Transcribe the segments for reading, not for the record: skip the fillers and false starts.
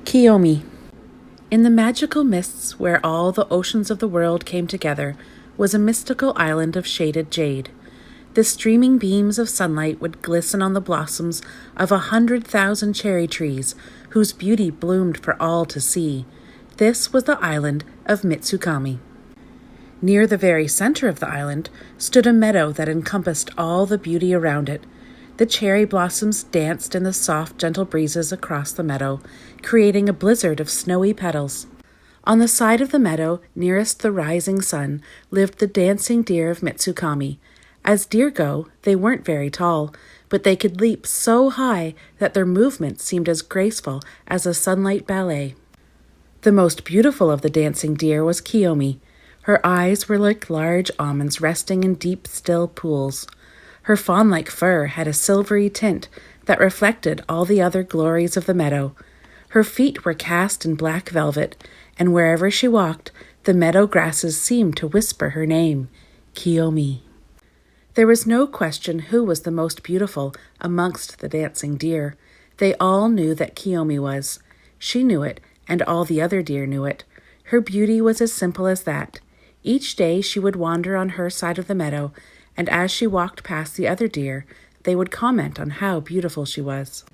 Kiyomi. In the magical mists where all the oceans of the world came together was a mystical island of shaded jade. The streaming beams of sunlight would glisten on the blossoms of 100,000 cherry trees, whose beauty bloomed for all to see. This was the island of Mitsukami. Near the very center of the island stood a meadow that encompassed all the beauty around it. The cherry blossoms danced in the soft, gentle breezes across the meadow, creating a blizzard of snowy petals. On the side of the meadow, nearest the rising sun, lived the dancing deer of Mitsukami. As deer go, they weren't very tall, but they could leap so high that their movements seemed as graceful as a sunlight ballet. The most beautiful of the dancing deer was Kiyomi. Her eyes were like large almonds resting in deep, still pools. Her fawn-like fur had a silvery tint that reflected all the other glories of the meadow. Her feet were cast in black velvet, and wherever she walked, the meadow grasses seemed to whisper her name, Kiyomi. There was no question who was the most beautiful amongst the dancing deer. They all knew that Kiyomi was. She knew it, and all the other deer knew it. Her beauty was as simple as that. Each day she would wander on her side of the meadow, and as she walked past the other deer, they would comment on how beautiful she was.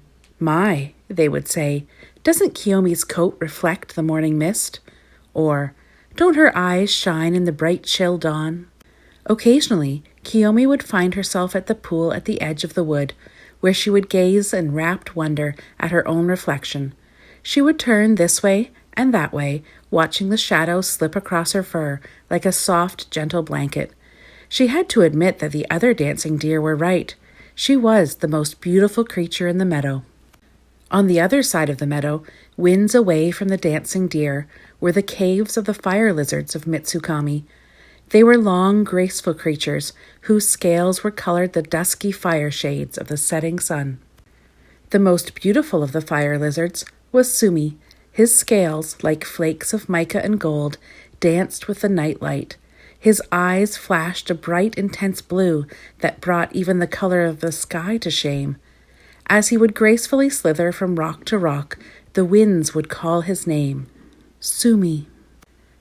"My," they would say, "doesn't Kiyomi's coat reflect the morning mist?" Or, "Don't her eyes shine in the bright, chill dawn?" Occasionally, Kiyomi would find herself at the pool at the edge of the wood, where she would gaze in rapt wonder at her own reflection. She would turn this way and that way, watching the shadows slip across her fur like a soft, gentle blanket. She had to admit that the other dancing deer were right. She was the most beautiful creature in the meadow. On the other side of the meadow, winds away from the dancing deer, were the caves of the fire lizards of Mitsukami. They were long, graceful creatures whose scales were colored the dusky fire shades of the setting sun. The most beautiful of the fire lizards was Sumi. His scales, like flakes of mica and gold, danced with the night light. His eyes flashed a bright, intense blue that brought even the color of the sky to shame. As he would gracefully slither from rock to rock, the winds would call his name, Sumi.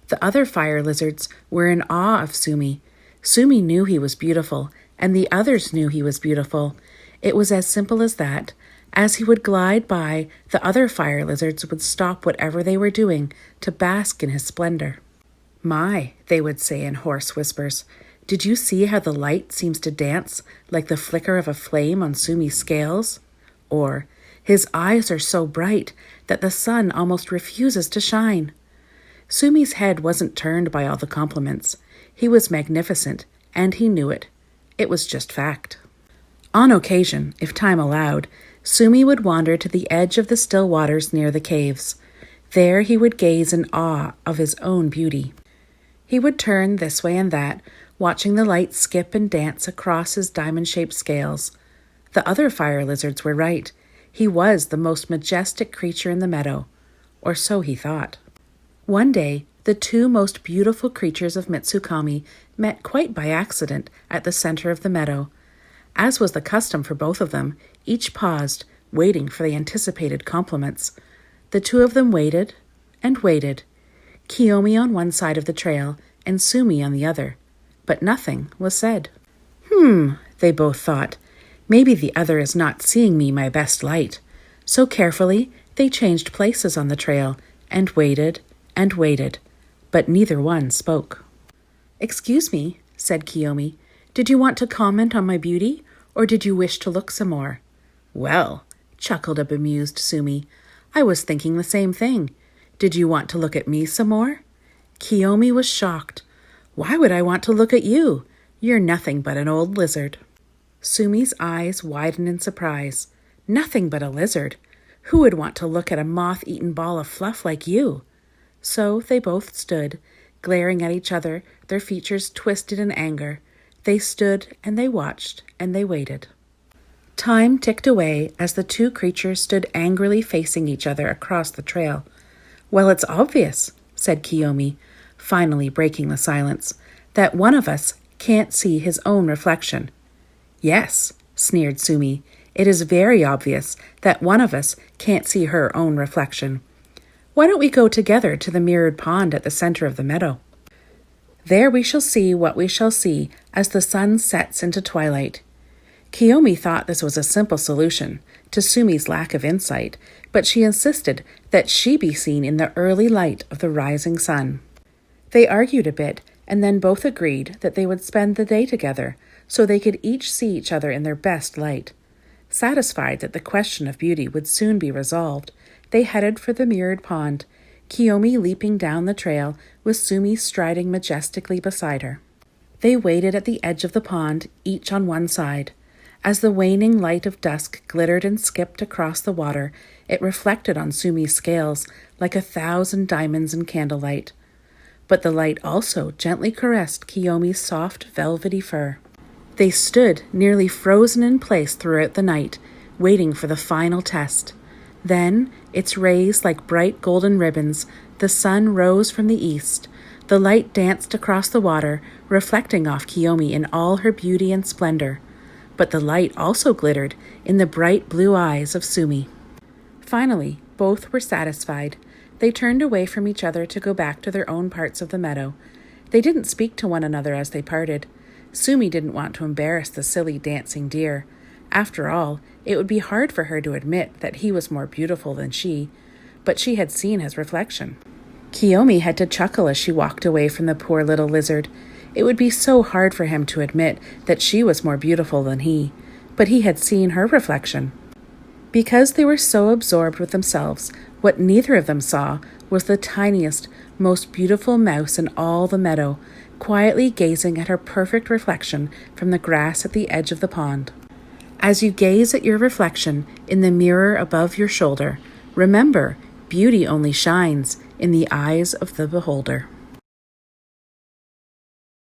The other fire lizards were in awe of Sumi. Sumi knew he was beautiful, and the others knew he was beautiful. It was as simple as that. As he would glide by, the other fire lizards would stop whatever they were doing to bask in his splendor. "My," they would say in hoarse whispers, "did you see how the light seems to dance like the flicker of a flame on Sumi's scales?" Or, "His eyes are so bright that the sun almost refuses to shine." Sumi's head wasn't turned by all the compliments. He was magnificent, and he knew it. It was just fact. On occasion, if time allowed, Sumi would wander to the edge of the still waters near the caves. There he would gaze in awe of his own beauty. He would turn this way and that, watching the light skip and dance across his diamond-shaped scales. The other fire lizards were right. He was the most majestic creature in the meadow, or so he thought. One day, the two most beautiful creatures of Mitsukami met quite by accident at the center of the meadow. As was the custom for both of them, each paused, waiting for the anticipated compliments. The two of them waited and waited, Kiyomi on one side of the trail and Sumi on the other, but nothing was said. They both thought, maybe the other is not seeing me my best light. So carefully, they changed places on the trail and waited, but neither one spoke. "Excuse me," said Kiyomi, "did you want to comment on my beauty, or did you wish to look some more?" "Well," chuckled a bemused Sumi, "I was thinking the same thing. Did you want to look at me some more?" Kiyomi was shocked. "Why would I want to look at you? You're nothing but an old lizard." Sumi's eyes widened in surprise. "Nothing but a lizard? Who would want to look at a moth-eaten ball of fluff like you?" So they both stood, glaring at each other, their features twisted in anger. They stood and they watched and they waited. Time ticked away as the two creatures stood angrily facing each other across the trail. "Well, it's obvious," said Kiyomi, finally breaking the silence, "that one of us can't see his own reflection." "Yes," sneered Sumi, "it is very obvious that one of us can't see her own reflection. Why don't we go together to the mirrored pond at the center of the meadow? There we shall see what we shall see as the sun sets into twilight. Kiyomi thought this was a simple solution to Sumi's lack of insight, but she insisted that she be seen in the early light of the rising sun. They argued a bit, and then both agreed that they would spend the day together, so they could each see each other in their best light. Satisfied that the question of beauty would soon be resolved, they headed for the mirrored pond, Kiyomi leaping down the trail with Sumi striding majestically beside her. They waited at the edge of the pond, each on one side. As the waning light of dusk glittered and skipped across the water, it reflected on Sumi's scales like 1,000 diamonds in candlelight. But the light also gently caressed Kiyomi's soft, velvety fur. They stood nearly frozen in place throughout the night, waiting for the final test. Then, its rays like bright golden ribbons, the sun rose from the east. The light danced across the water, reflecting off Kiyomi in all her beauty and splendor. But the light also glittered in the bright blue eyes of Sumi. Finally, both were satisfied. They turned away from each other to go back to their own parts of the meadow. They didn't speak to one another as they parted. Sumi didn't want to embarrass the silly dancing deer. After all, it would be hard for her to admit that he was more beautiful than she, but she had seen his reflection. Kiyomi had to chuckle as she walked away from the poor little lizard. It would be so hard for him to admit that she was more beautiful than he, but he had seen her reflection. Because they were so absorbed with themselves, what neither of them saw was the tiniest, most beautiful mouse in all the meadow, quietly gazing at her perfect reflection from the grass at the edge of the pond. As you gaze at your reflection in the mirror above your shoulder, remember, beauty only shines in the eyes of the beholder.